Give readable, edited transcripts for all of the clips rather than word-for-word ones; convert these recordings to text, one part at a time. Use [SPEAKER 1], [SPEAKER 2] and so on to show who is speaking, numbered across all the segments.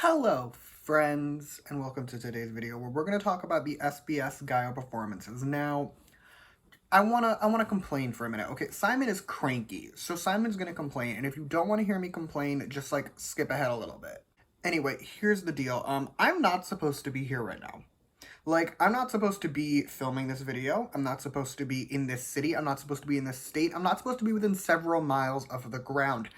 [SPEAKER 1] Hello friends, and welcome to today's video where we're going to talk about the SBS Gayo performances. Now, I wanna complain for a minute. Okay, Simon is cranky, so Simon's gonna complain, and if you don't want to hear me complain, just like skip ahead a little bit. Anyway, here's the deal. I'm not supposed to be here right now. Like, I'm not supposed to be filming this video. I'm not supposed to be in this city. I'm not supposed to be in this state. I'm not supposed to be within several miles of the ground.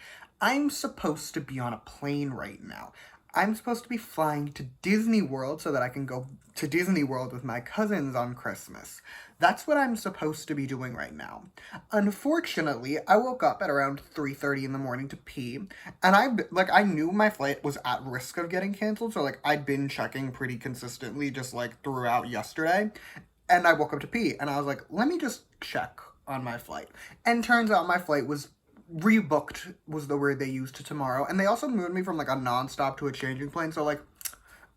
[SPEAKER 1] I'm supposed to be on a plane right now. I'm supposed to be flying to Disney World so that I can go to Disney World with my cousins on Christmas. That's what I'm supposed to be doing right now. Unfortunately, I woke up at around 3:30 in the morning to pee, and I knew my flight was at risk of getting canceled, so I'd been checking pretty consistently just throughout yesterday, and I woke up to pee, and I was like, let me just check on my flight. And turns out my flight was rebooked, was the word they used, to tomorrow, and they also moved me from a non-stop to a changing plane, so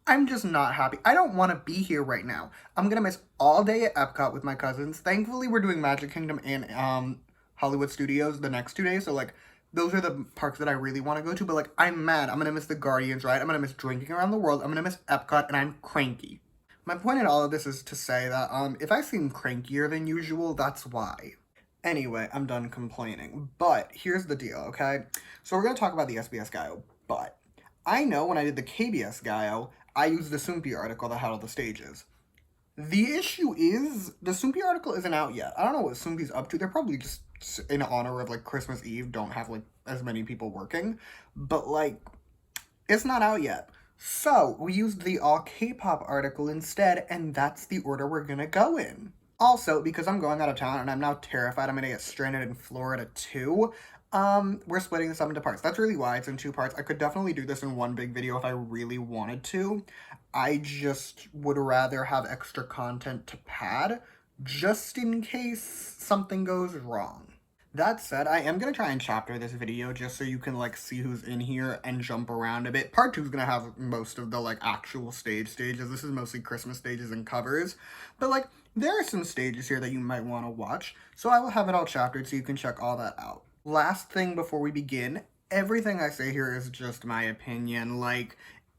[SPEAKER 1] I'm just not happy. I don't want to be here right now. I'm gonna miss all day at Epcot with my cousins. Thankfully, we're doing Magic Kingdom and Hollywood Studios the next 2 days, so those are the parks that I really want to go to, but I'm mad. I'm gonna miss the Guardians ride, I'm gonna miss drinking around the world, I'm gonna miss Epcot, and I'm cranky. My point in all of this is to say that if I seem crankier than usual, that's why. Anyway, I'm done complaining, but here's the deal, okay? So we're going to talk about the SBS Gayo, but I know when I did the KBS Gayo, I used the Soompi article that had all the stages. The issue is, the Soompi article isn't out yet. I don't know what Soompi's up to. They're probably just in honor of, Christmas Eve, don't have, as many people working, but, it's not out yet. So, we used the all K-pop article instead, and that's the order we're gonna go in. Also, because I'm going out of town and I'm now terrified I'm gonna get stranded in Florida too, we're splitting this up into parts. That's really why it's in 2 parts. I could definitely do this in one big video if I really wanted to. I just would rather have extra content to pad, just in case something goes wrong. That said, I am going to try and chapter this video just so you can, see who's in here and jump around a bit. Part 2 is going to have most of the, actual stages. This is mostly Christmas stages and covers. But, there are some stages here that you might want to watch, so I will have it all chaptered so you can check all that out. Last thing before we begin, everything I say here is just my opinion.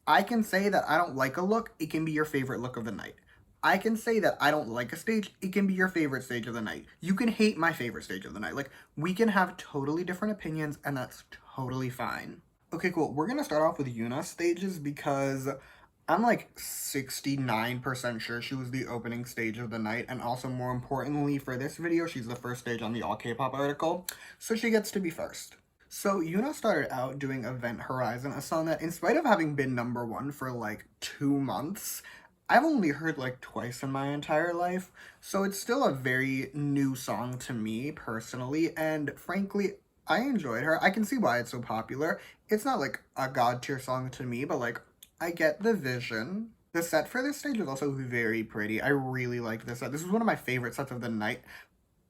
[SPEAKER 1] I can say that I don't like a look, it can be your favorite look of the night. I can say that I don't like a stage, it can be your favorite stage of the night. You can hate my favorite stage of the night. We can have totally different opinions, and that's totally fine. Okay, cool. We're gonna start off with Younha stages because I'm 69% sure she was the opening stage of the night, and also more importantly for this video, she's the first stage on the all K-pop article, so she gets to be first. So Younha started out doing Event Horizon, a song that, in spite of having been #1 for 2 months, I've only heard twice in my entire life, so it's still a very new song to me personally, and frankly, I enjoyed her. I can see why it's so popular. It's not a god tier song to me, but I get the vision. The set for this stage was also very pretty. I really liked this set. This was one of my favorite sets of the night,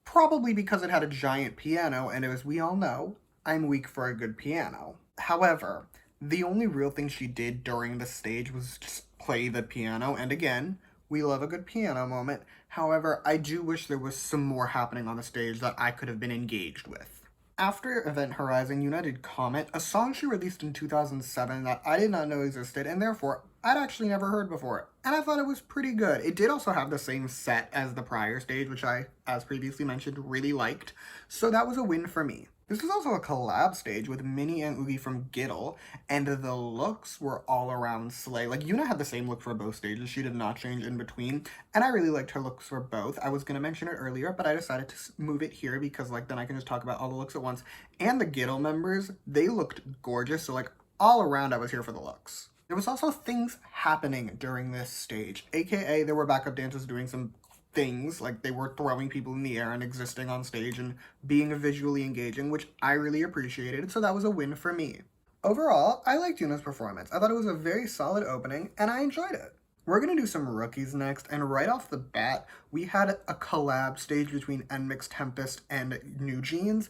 [SPEAKER 1] probably because it had a giant piano, and as we all know, I'm weak for a good piano. However, the only real thing she did during the stage was just play the piano, and again, we love a good piano moment. However, I do wish there was some more happening on the stage that I could have been engaged with. After Event Horizon, Younha did Comet, a song she released in 2007 that I did not know existed, and therefore, I'd actually never heard before, and I thought it was pretty good. It did also have the same set as the prior stage, which I, as previously mentioned, really liked, so that was a win for me. This was also a collab stage with Minnie and Oogie from Giddle, and the looks were all around slay. Younha had the same look for both stages, she did not change in between, and I really liked her looks for both. I was going to mention it earlier, but I decided to move it here because then I can just talk about all the looks at once. And the Giddle members, they looked gorgeous, so all around I was here for the looks. There was also things happening during this stage, aka there were backup dancers doing some things, they were throwing people in the air and existing on stage and being visually engaging, which I really appreciated, so that was a win for me. Overall, I liked Younha's performance. I thought it was a very solid opening, and I enjoyed it. We're gonna do some rookies next, and right off the bat, we had a collab stage between NMIXX, Tempest, and NewJeans.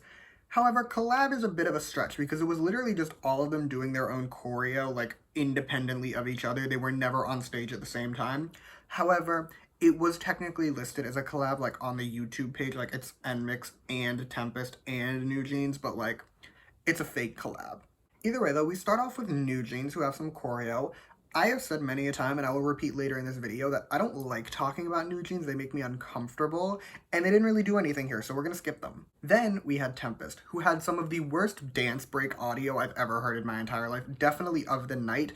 [SPEAKER 1] However, collab is a bit of a stretch because it was literally just all of them doing their own choreo, independently of each other. They were never on stage at the same time. However, it was technically listed as a collab, on the YouTube page, it's NMIXX and Tempest and NewJeans, but, it's a fake collab. Either way though, we start off with NewJeans, who have some choreo. I have said many a time, and I will repeat later in this video, that I don't like talking about NewJeans. They make me uncomfortable, and they didn't really do anything here, so we're gonna skip them. Then we had Tempest, who had some of the worst dance break audio I've ever heard in my entire life. Definitely of the night.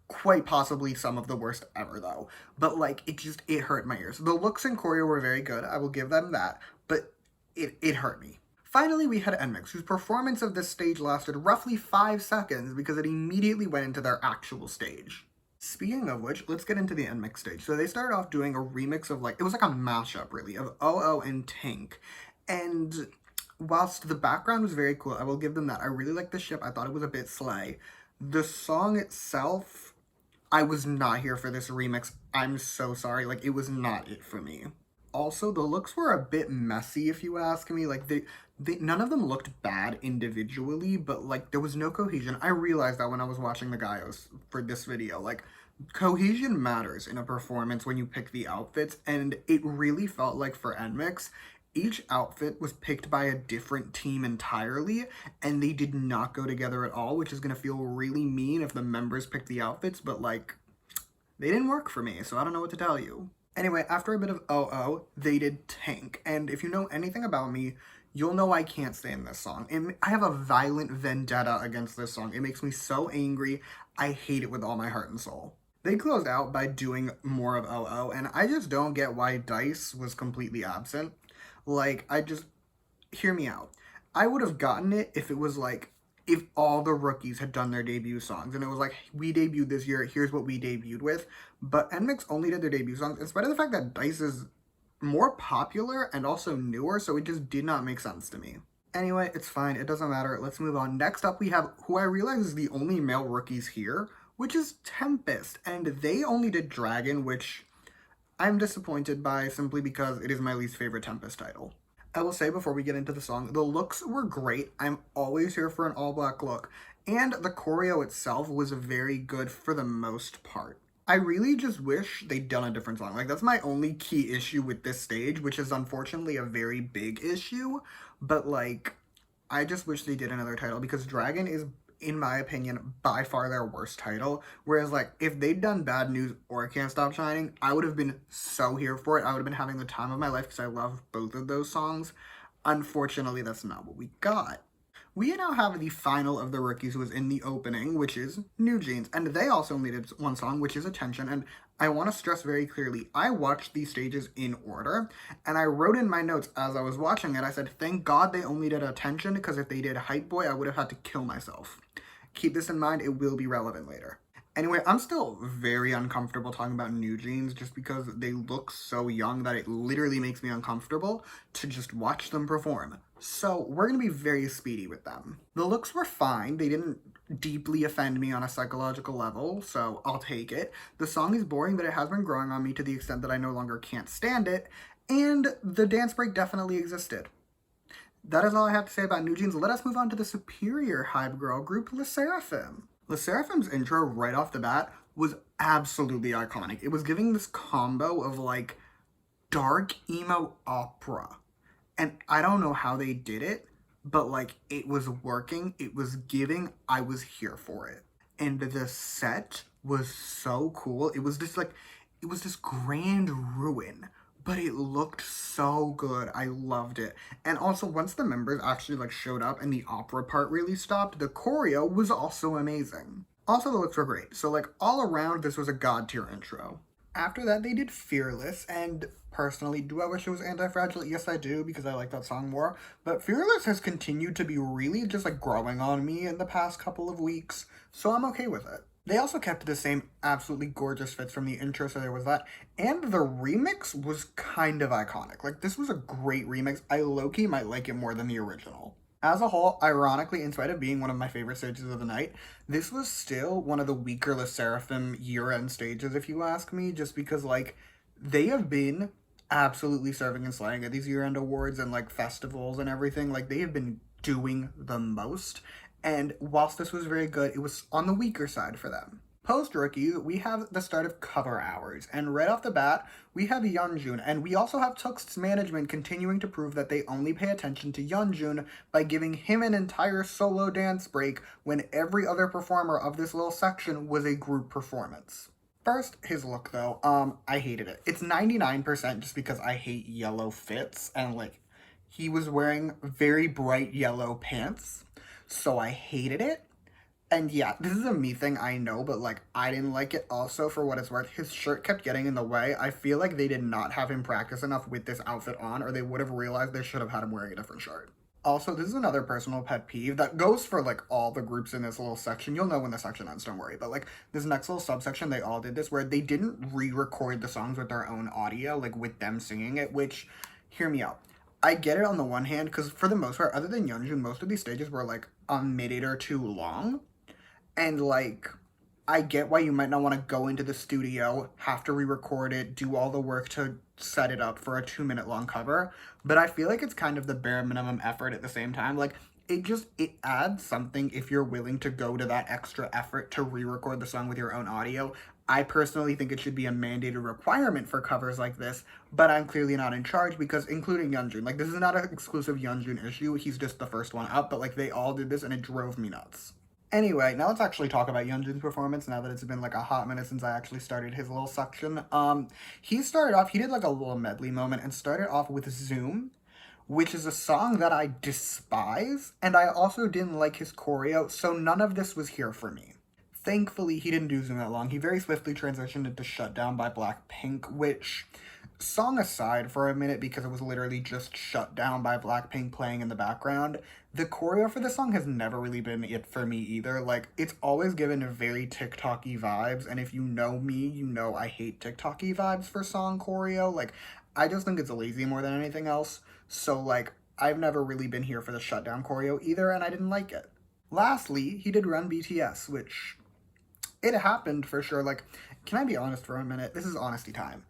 [SPEAKER 1] Quite possibly some of the worst ever, though. But, like, it hurt my ears. The looks and choreo were very good, I will give them that, but it hurt me. Finally, we had NMIXX, whose performance of this stage lasted roughly 5 seconds because it immediately went into their actual stage. Speaking of which, let's get into the NMIXX stage. So they started off doing a remix of, like, it was like a mashup, really, of OO and Tank. And whilst the background was very cool, I will give them that. I really liked the ship. I thought it was a bit slay. The song itself, I was not here for this remix. I'm so sorry. Like, it was not it for me. Also, the looks were a bit messy, if you ask me. Like, none of them looked bad individually, but, like, there was no cohesion. I realized that when I was watching the Gayos for this video. Like, cohesion matters in a performance when you pick the outfits, and it really felt like for NMIXX, each outfit was picked by a different team entirely, and they did not go together at all, which is going to feel really mean if the members picked the outfits, but, like, they didn't work for me, so I don't know what to tell you. Anyway, after a bit of OO, they did Tank, and if you know anything about me, you'll know I can't stand this song. I have a violent vendetta against this song. It makes me so angry. I hate it with all my heart and soul. They closed out by doing more of OO, and I just don't get why Dice was completely absent. Like, hear me out. I would have gotten it if it was like, if all the rookies had done their debut songs, and it was like, we debuted this year, here's what we debuted with, but NMIXX only did their debut songs, in spite of the fact that Dice is more popular and also newer, so it just did not make sense to me. Anyway, it's fine, it doesn't matter, let's move on. Next up, we have who I realize is the only male rookies here, which is Tempest, and they only did Dragon, which I'm disappointed by simply because it is my least favorite Tempest title. I will say before we get into the song, the looks were great. I'm always here for an all-black look, and the choreo itself was very good for the most part. I really just wish they'd done a different song. Like, that's my only key issue with this stage, which is unfortunately a very big issue, but, like, I just wish they did another title, because Dragon is, in my opinion, by far their worst title, whereas, like, if they'd done Bad News or Can't Stop Shining, I would have been so here for it. I would have been having the time of my life, because I love both of those songs. Unfortunately, that's not what we got. We now have the final of the rookies, who was in the opening, which is NewJeans, and they also only did one song, which is Attention, and I want to stress very clearly, I watched these stages in order, and I wrote in my notes as I was watching it, I said, thank God they only did Attention, because if they did Hype Boy, I would have had to kill myself. Keep this in mind, it will be relevant later. Anyway, I'm still very uncomfortable talking about NewJeans just because they look so young that it literally makes me uncomfortable to just watch them perform. So we're going to be very speedy with them. The looks were fine. They didn't deeply offend me on a psychological level, so I'll take it. The song is boring, but it has been growing on me to the extent that I no longer can't stand it, and the dance break definitely existed. That is all I have to say about NewJeans. Let us move on to the superior hype girl group, SSERAFIM. SSERAFIM's intro right off the bat was absolutely iconic. It was giving this combo of, like, dark emo opera. And I don't know how they did it, but, like, it was working, it was giving, I was here for it. And the set was so cool. It was just, like, it was this grand ruin, but it looked so good. I loved it. And also, once the members actually, like, showed up and the opera part really stopped, the choreo was also amazing. Also, the looks were great. So, like, all around, this was a god tier intro. After that, they did Fearless, and personally, do I wish it was Anti-Fragile? Yes, I do, because I like that song more. But Fearless has continued to be really just, like, growing on me in the past couple of weeks, so I'm okay with it. They also kept the same absolutely gorgeous fits from the intro, so there was that. And the remix was kind of iconic. Like, this was a great remix. I low-key might like it more than the original. As a whole, ironically, in spite of being one of my favorite stages of the night, this was still one of the weaker SSERAFIM year-end stages, if you ask me, just because, like, they have been absolutely serving and slaying at these year-end awards and, like, festivals and everything. Like, they have been doing the most. And whilst this was very good, it was on the weaker side for them. Post-rookies, we have the start of cover hours, and right off the bat, we have Yeonjun, and we also have TOOX's management continuing to prove that they only pay attention to Yeonjun by giving him an entire solo dance break when every other performer of this little section was a group performance. First, his look though, I hated it. It's 99% just because I hate yellow fits, and like, he was wearing very bright yellow pants, so I hated it. And yeah, this is a me thing, I know, but like, I didn't like it also. For what it's worth, his shirt kept getting in the way. I feel like they did not have him practice enough with this outfit on, or they would have realized they should have had him wearing a different shirt. Also, this is another personal pet peeve that goes for like all the groups in this little section. You'll know when the section ends, don't worry. But like this next little subsection, they all did this where they didn't re-record the songs with their own audio, like with them singing it, which, hear me out. I get it on the one hand, because for the most part, other than Yeonjun, most of these stages were like a minute or two long. And, like, I get why you might not want to go into the studio, have to re-record it, do all the work to set it up for a 2-minute long cover. But I feel like it's kind of the bare minimum effort at the same time. Like, it adds something if you're willing to go to that extra effort to re-record the song with your own audio. I personally think it should be a mandated requirement for covers like this, but I'm clearly not in charge because including Yeonjun. Like, this is not an exclusive Yeonjun issue. He's just the first one up, but, like, they all did this and it drove me nuts. Anyway, now let's actually talk about Yeonjun's performance now that it's been like a hot minute since I actually started his little section. He started off, he did like a little medley moment and started off with Zoom, which is a song that I despise, and I also didn't like his choreo, so none of this was here for me. Thankfully, he didn't do Zoom that long. He very swiftly transitioned into Shut Down by Blackpink, which, song aside for a minute because it was literally just Shut Down by Blackpink playing in the background, the choreo for this song has never really been it for me either. Like, it's always given very TikTok-y vibes, and if you know me, you know I hate TikTok-y vibes for song choreo. Like, I just think it's lazy more than anything else, so, like, I've never really been here for the Shut Down choreo either, and I didn't like it. Lastly, he did Run BTS, which, it happened for sure. Like, can I be honest for a minute? This is honesty time.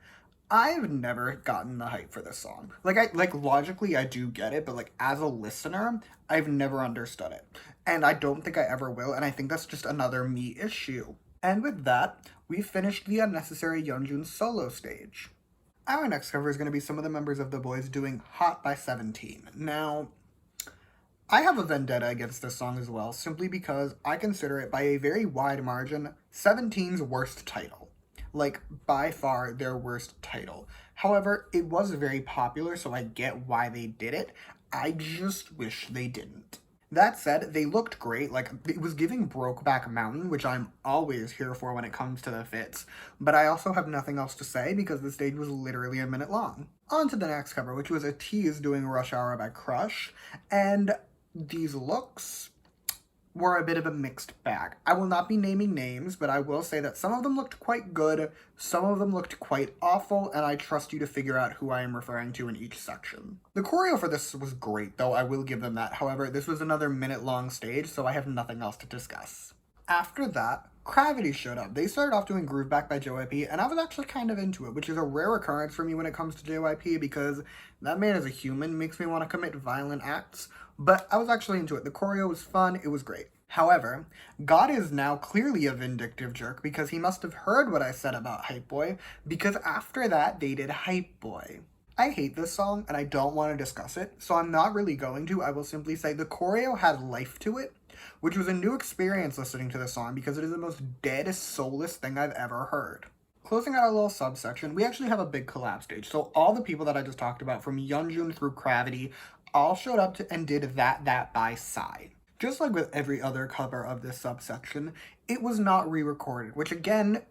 [SPEAKER 1] I've never gotten the hype for this song. Like, logically, I do get it, but, like, as a listener, I've never understood it. And I don't think I ever will, and I think that's just another me issue. And with that, we finished the unnecessary Yeonjun solo stage. Our next cover is going to be some of the members of the BOYZ doing Hot by 17. Now, I have a vendetta against this song as well, simply because I consider it, by a very wide margin, 17's worst title. Like, by far their worst title. However, it was very popular, so I get why they did it. I just wish they didn't. That said, they looked great. Like, it was giving Brokeback Mountain, which I'm always here for when it comes to the fits. But I also have nothing else to say because the stage was literally a minute long. On to the next cover, which was ATEEZ doing Rush Hour by Crush. And these looks were a bit of a mixed bag. I will not be naming names, but I will say that some of them looked quite good, some of them looked quite awful, and I trust you to figure out who I am referring to in each section. The choreo for this was great, though, I will give them that. However, this was another minute-long stage, so I have nothing else to discuss. After that, CRAVITY showed up. They started off doing Groove Back by JYP, and I was actually kind of into it, which is a rare occurrence for me when it comes to JYP, because that man as a human makes me want to commit violent acts, but I was actually into it. The choreo was fun, it was great. However, God is now clearly a vindictive jerk because he must have heard what I said about Hype Boy, because after that, they did Hype Boy. I hate this song, and I don't want to discuss it, so I'm not really going to. I will simply say the choreo had life to it, which was a new experience listening to the song because it is the most dead, soulless thing I've ever heard. Closing out our little subsection, we actually have a big collab stage. So all the people that I just talked about, from Yeonjun through CRAVITY, all showed up and did that by Psy. Just like with every other cover of this subsection, it was not re-recorded, which again,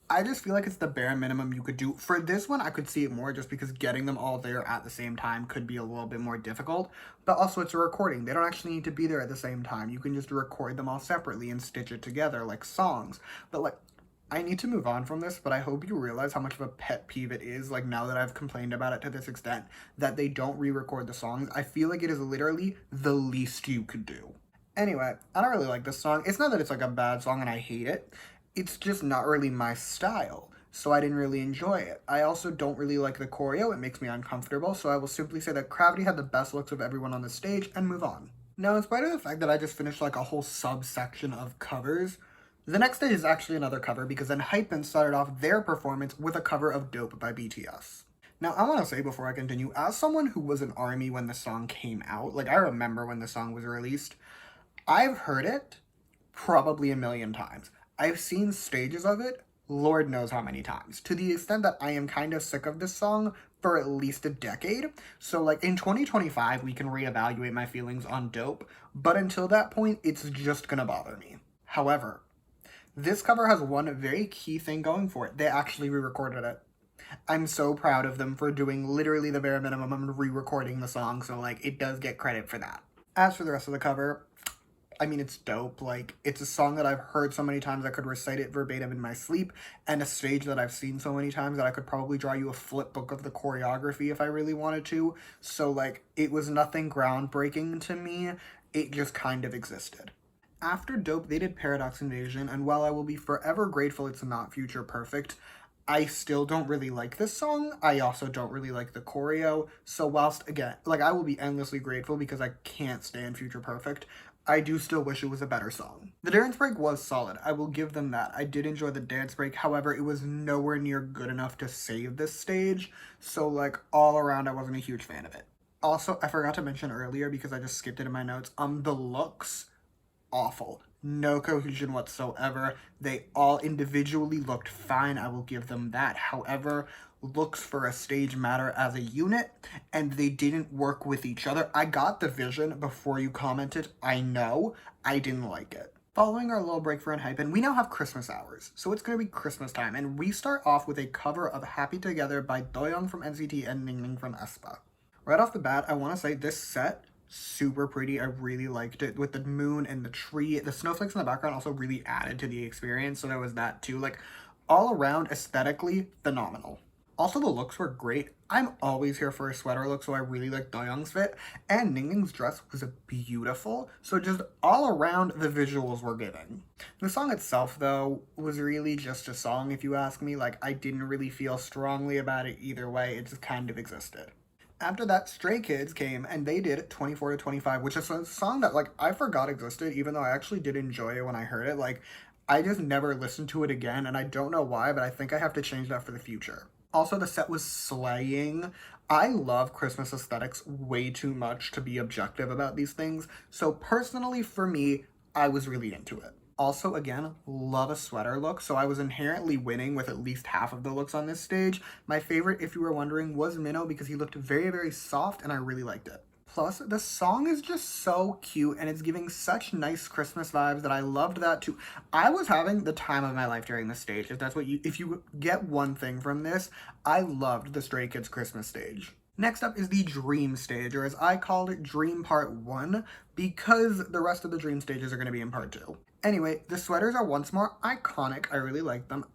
[SPEAKER 1] I just feel like it's the bare minimum you could do. For this one, I could see it more just because getting them all there at the same time could be a little bit more difficult, but also it's a recording. They don't actually need to be there at the same time. You can just record them all separately and stitch it together like songs. But like, I need to move on from this, but I hope you realize how much of a pet peeve it is, like now that I've complained about it to this extent, that they don't re-record the songs. I feel like it is literally the least you could do. Anyway, I don't really like this song. It's not that it's like a bad song and I hate it. It's just not really my style, so I didn't really enjoy it. I also don't really like the choreo. It makes me uncomfortable, so I will simply say that CRAVITY had the best looks of everyone on the stage and move on. Now, in spite of the fact that I just finished like a whole subsection of covers, The next stage is actually another cover because ENHYPEN started off their performance with a cover of Dope by BTS. Now, I want to say before I continue, as someone who was an ARMY when the song came out, like I remember when the song was released, I've heard it probably a million times. I've seen stages of it, Lord knows how many times, to the extent that I am kind of sick of this song for at least a decade. So like in 2025, we can reevaluate my feelings on Dope, but until that point, it's just gonna bother me. However, this cover has one very key thing going for it. They actually re-recorded it. I'm so proud of them for doing literally the bare minimum and re-recording the song, so like it does get credit for that. As for the rest of the cover, I mean, it's dope. Like, it's a song that I've heard so many times I could recite it verbatim in my sleep, and a stage that I've seen so many times that I could probably draw you a flip book of the choreography if I really wanted to. So, like, it was nothing groundbreaking to me. It just kind of existed. After Dope, they did Paradox Invasion, and while I will be forever grateful it's not Future Perfect, I still don't really like this song. I also don't really like the choreo. So whilst, again, like, I will be endlessly grateful because I can't stand Future Perfect, I do still wish it was a better song. The dance break was solid. I will give them that. I did enjoy the dance break. However, it was nowhere near good enough to save this stage. So, like, all around, I wasn't a huge fan of it. Also, I forgot to mention earlier because I just skipped it in my notes. The looks, awful. No cohesion whatsoever. They all individually looked fine. I will give them that. However, looks for a stage matter as a unit, and they didn't work with each other. I got the vision before you commented. I know. I didn't like it. Following our little break for ENHYPEN, we now have Christmas hours. So it's going to be Christmas time, and we start off with a cover of Happy Together by Doyoung from NCT and Ning Ning from aespa. Right off the bat, I want to say this set, super pretty. I really liked it with the moon and the tree. The snowflakes in the background also really added to the experience, so there was that too. Like, all around, aesthetically, phenomenal. Also, the looks were great. I'm always here for a sweater look, so I really like Doyoung's fit. And Ning Ning's dress was beautiful, so just all around, the visuals were giving. The song itself, though, was really just a song, if you ask me. Like, I didn't really feel strongly about it either way. It just kind of existed. After that, Stray Kids came, and they did 24 to 25, which is a song that, like, I forgot existed, even though I actually did enjoy it when I heard it. Like, I just never listened to it again, and I don't know why, but I think I have to change that for the future. Also, the set was slaying. I love Christmas aesthetics way too much to be objective about these things, so personally, for me, I was really into it. Also, again, love a sweater look, so I was inherently winning with at least half of the looks on this stage. My favorite, if you were wondering, was Minho because he looked very, very soft, and I really liked it. Plus, the song is just so cute, and it's giving such nice Christmas vibes that I loved that too. I was having the time of my life during this stage. If you get one thing from this, I loved the Stray Kids Christmas stage. Next up is the Dream stage, or as I called it, Dream Part 1, because the rest of the Dream stages are going to be in Part 2. Anyway, the sweaters are once more iconic. I really like them.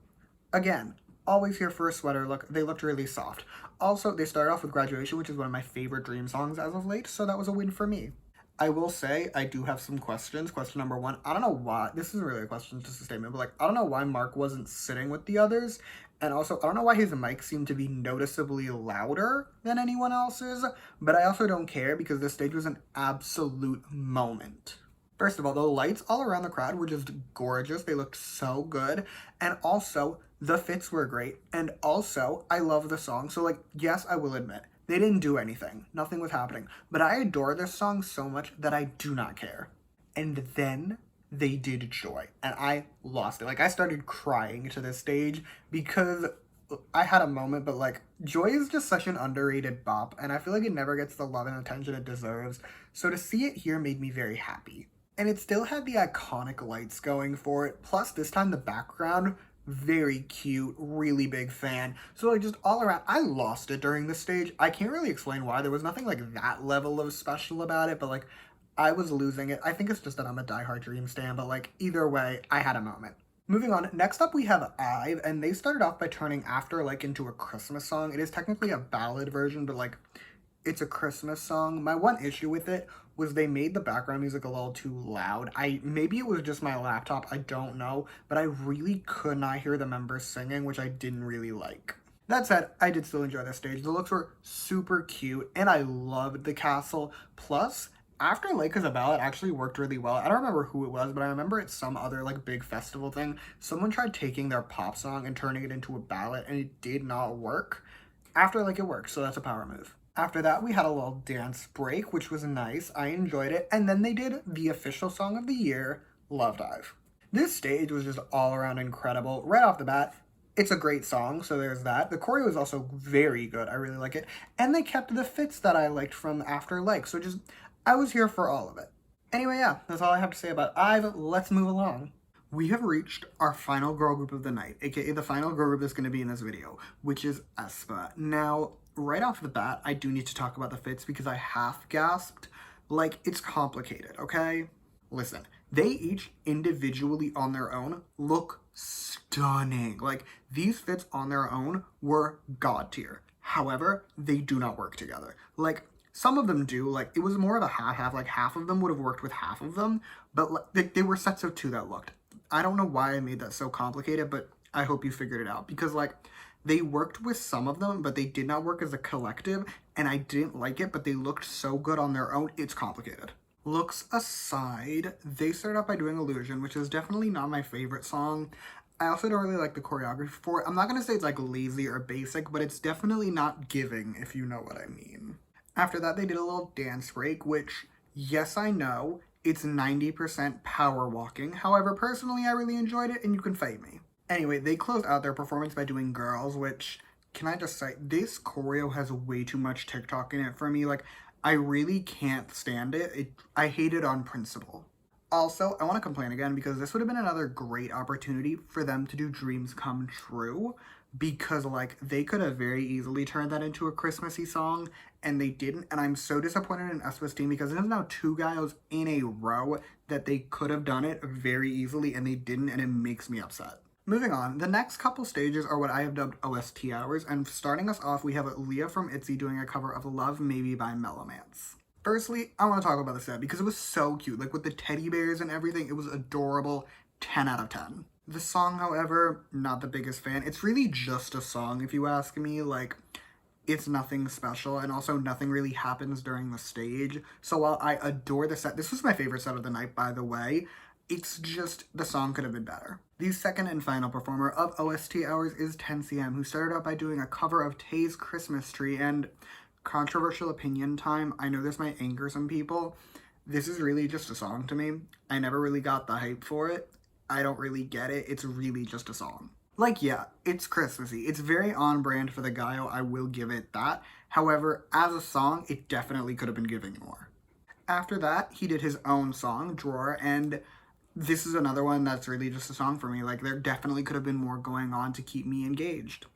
[SPEAKER 1] Again, always here for a sweater look. They looked really soft. Also, they started off with Graduation, which is one of my favorite Dream songs as of late, so that was a win for me. I will say, I do have some questions. Question number one, I don't know why, this isn't really a question, just a statement, but like, I don't know why Mark wasn't sitting with the others, and also, I don't know why his mic seemed to be noticeably louder than anyone else's, but I also don't care because this stage was an absolute moment. First of all, the lights all around the crowd were just gorgeous. They looked so good. And also, the fits were great. And also, I love the song. So, like, yes, I will admit, they didn't do anything. Nothing was happening. But I adore this song so much that I do not care. And then they did Joy. And I lost it. Like, I started crying to this stage because I had a moment, but like, Joy is just such an underrated bop. And I feel like it never gets the love and attention it deserves. So to see it here made me very happy. And it still had the iconic lights going for it. Plus, this time the background, very cute, really big fan. So like just all around, I lost it during the stage. I can't really explain why. There was nothing like that level of special about it, but like I was losing it. I think it's just that I'm a diehard Dream stan, but like either way, I had a moment. Moving on, next up we have IVE, and they started off by turning After like into a Christmas song. It is technically a ballad version, but like it's a Christmas song. My one issue with it was they made the background music a little too loud. Maybe it was just my laptop, I don't know, but I really could not hear the members singing, which I didn't really like. That said, I did still enjoy this stage. The looks were super cute, and I loved the castle. Plus, After Like as a Ballad actually worked really well. I don't remember who it was, but I remember it's some other like big festival thing. Someone tried taking their pop song and turning it into a ballad, and it did not work. After Like it worked, so that's a power move. After that, we had a little dance break, which was nice. I enjoyed it. And then they did the official song of the year, Love Dive. This stage was just all around incredible. Right off the bat, it's a great song, so there's that. The choreo is also very good. I really like it. And they kept the fits that I liked from After Like, so just, I was here for all of it. Anyway, yeah, that's all I have to say about IVE. Let's move along. We have reached our final girl group of the night, aka the final girl group that's going to be in this video, which is aespa. Now, right off the bat, I do need to talk about the fits because I half gasped. Like, it's complicated, okay? Listen, they each individually on their own look stunning. Like, these fits on their own were god tier. However, they do not work together. Like, some of them do. Like, it was more of a half-half. Like, half of them would have worked with half of them, but like, they were sets of two that looked. I don't know why I made that so complicated, but I hope you figured it out. Because, like, they worked with some of them, but they did not work as a collective, and I didn't like it, but they looked so good on their own, it's complicated. Looks aside, they started out by doing Illusion, which is definitely not my favorite song. I also don't really like the choreography for it. I'm not going to say it's, like, lazy or basic, but it's definitely not giving, if you know what I mean. After that, they did a little dance break, which, yes, I know, it's 90% power walking. However, personally, I really enjoyed it, and you can fight me. Anyway, they closed out their performance by doing Girls, which, can I just say, this choreo has way too much TikTok in it for me. Like, I really can't stand it. I hate it on principle. Also, I want to complain again because this would have been another great opportunity for them to do Dreams Come True, because, like, they could have very easily turned that into a Christmassy song, and they didn't, and I'm so disappointed in aespa's team because there's now 2 Gayos in a row that they could have done it very easily, and they didn't, and it makes me upset. Moving on, the next couple stages are what I have dubbed OST hours, and starting us off, we have Leah from ITZY doing a cover of Love Maybe by Mellowmance. Firstly, I want to talk about the set because it was so cute, like with the teddy bears and everything, it was adorable, 10 out of 10. The song, however, not the biggest fan. It's really just a song, if you ask me. Like, it's nothing special, and also nothing really happens during the stage. So while I adore the set, this was my favorite set of the night, by the way, it's just, the song could have been better. The second and final performer of OST hours is 10cm, who started out by doing a cover of ATEEZ Christmas Tree, and controversial opinion time, I know this might anger some people, this is really just a song to me. I never really got the hype for it. I don't really get it. It's really just a song. Like, yeah, it's Christmassy. It's very on brand for the Gayo, I will give it that. However, as a song, it definitely could have been giving more. After that, he did his own song, Drawer, and this is another one that's really just a song for me. Like, there definitely could have been more going on to keep me engaged.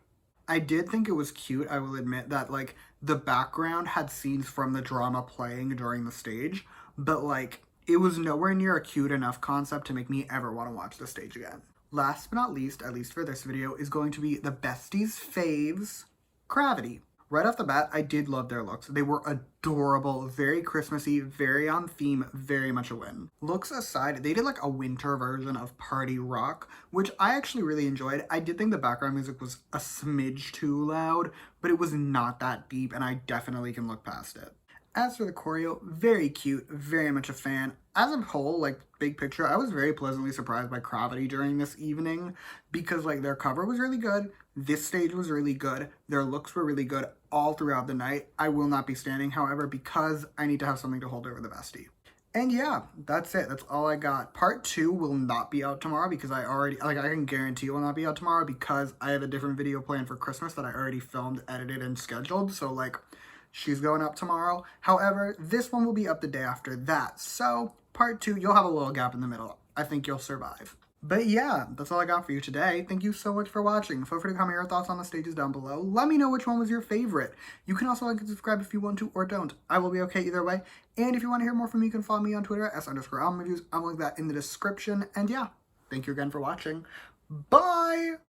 [SPEAKER 1] I did think it was cute, I will admit, that, like, the background had scenes from the drama playing during the stage, but, like, it was nowhere near a cute enough concept to make me ever want to watch the stage again. Last but not least, at least for this video, is going to be the besties' faves, CRAVITY. Right off the bat, I did love their looks. They were adorable, very Christmassy, very on theme, very much a win. Looks aside, they did like a winter version of Party Rock, which I actually really enjoyed. I did think the background music was a smidge too loud, but it was not that deep, and I definitely can look past it. As for the choreo, very cute, very much a fan. As a whole, like, big picture, I was very pleasantly surprised by CRAVITY during this evening because, like, their cover was really good, this stage was really good, their looks were really good all throughout the night. I will not be standing, however, because I need to have something to hold over the bestie. And yeah, that's it. That's all I got. Part 2 will not be out tomorrow because I can guarantee it will not be out tomorrow because I have a different video planned for Christmas that I already filmed, edited, and scheduled. So, like, she's going up tomorrow. However, this one will be up the day after that. So, part 2, you'll have a little gap in the middle. I think you'll survive. But yeah, that's all I got for you today. Thank you so much for watching. Feel free to comment your thoughts on the stages down below. Let me know which one was your favorite. You can also like and subscribe if you want to or don't. I will be okay either way. And if you want to hear more from me, you can follow me on Twitter at @s_album reviews. I'll link that in the description. And yeah, thank you again for watching. Bye!